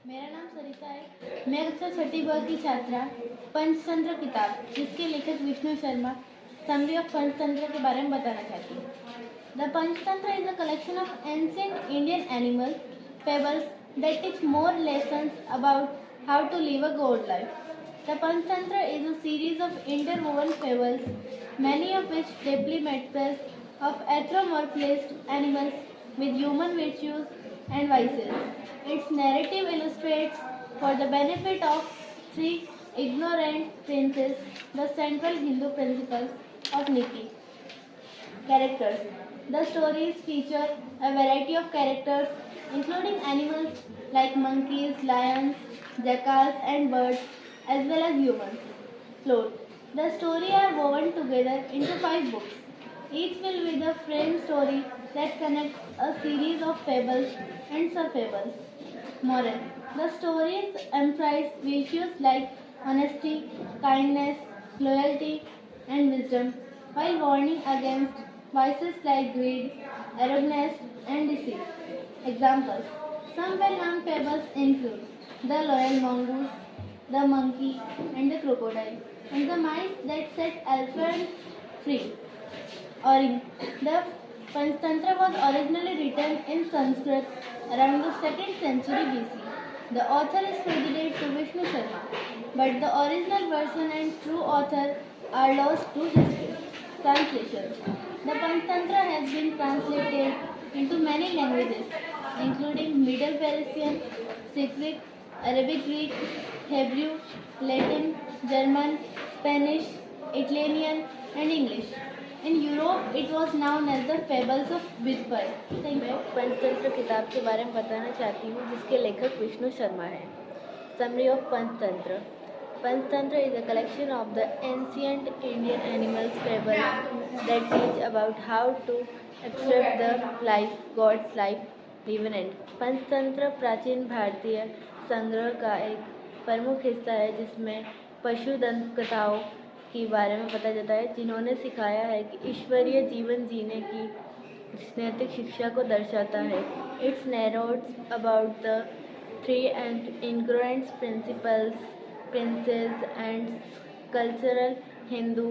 मेरा नाम सरिता है। मैं कक्षा छठी ब की छात्रा पंचतंत्र किताब जिसके लेखक विष्णु शर्मा समरी ऑफ पंचतंत्र के बारे में बताना चाहती हूँ। The Panchatantra is a collection of ancient Indian animals fables that teach more lessons about how to live a good life. The Panchtantra is a series of interwoven fables, many of which deeply express of anthropomorphized animals with human virtues and vices. Its narrative illustrates, for the benefit of three ignorant princes, the central Hindu principles of Niti. Characters. The stories feature a variety of characters, including animals like monkeys, lions, jackals, and birds, as well as humans. Plot. The story are woven together into 5 books, each filled with a framed story that connects a series of fables and sub-fables. Moral. The stories emphasize virtues like honesty, kindness, loyalty, and wisdom, while warning against vices like greed, arrogance, and deceit. Examples. Some well-known fables include the loyal mongoose, the monkey, and the crocodile, and the mice that set elephants free. Origin. The Panchtantra was originally written in Sanskrit around the 2nd century BC. The author is credited to Vishnu Sharma, but the original version and true author are lost to history. Translations. The Panchtantra has been translated into many languages, including Middle Persian, Cypriot, Arabic Greek, Hebrew, Latin, German, Spanish, Italian, and English. In Europe, it was known as the Fables of Bidpai. मैं पंचतंत्र किताब के बारे में बताना चाहती हूँ जिसके लेखक विष्णु शर्मा हैं। Summary of Panchatantra. Panchtantra is a collection of the ancient Indian animals fables that teach about how to accept the life, God's life, live and end. Panchatantra प्राचीन भारतीय संग्रह का एक प्रमुख हिस्सा है जिसमें पशु दंत कथाओं के बारे में बताया जाता है जिन्होंने सिखाया है कि ईश्वरीय जीवन जीने की नैतिक शिक्षा को दर्शाता है. It narrates about the three and ingredient princes and cultural Hindu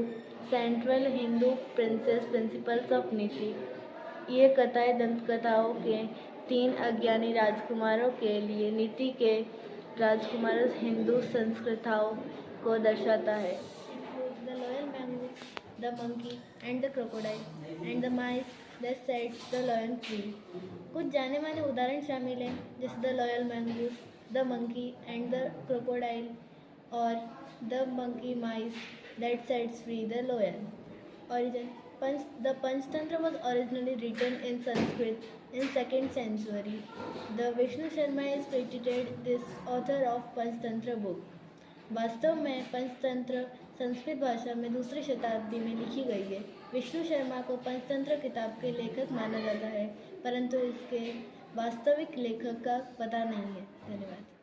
central Hindu principles of नीति. ये कथाएं दंत कथाओं के 3 अज्ञानी राजकुमारों के लिए नीति के राजकुमारों हिंदू संस्कृताओं को दर्शाता है. The loyal mongoose, the monkey and the crocodile, and the mice that sets the lion free. कुछ जाने माने उदाहरण शामिल हैं जैसे the loyal mongoose, the monkey and the crocodile और the monkey mice that sets free the lion. Origin. The Panchtantra was originally written in Sanskrit in 2nd century. The Vishnu Sharma is credited this author of Panchtantra book. वास्तव में पंचतंत्र संस्कृत भाषा में 2री शताब्दी में लिखी गई है. विष्णु शर्मा को पंचतंत्र किताब के लेखक माना जाता है, परंतु इसके वास्तविक लेखक का पता नहीं है. धन्यवाद.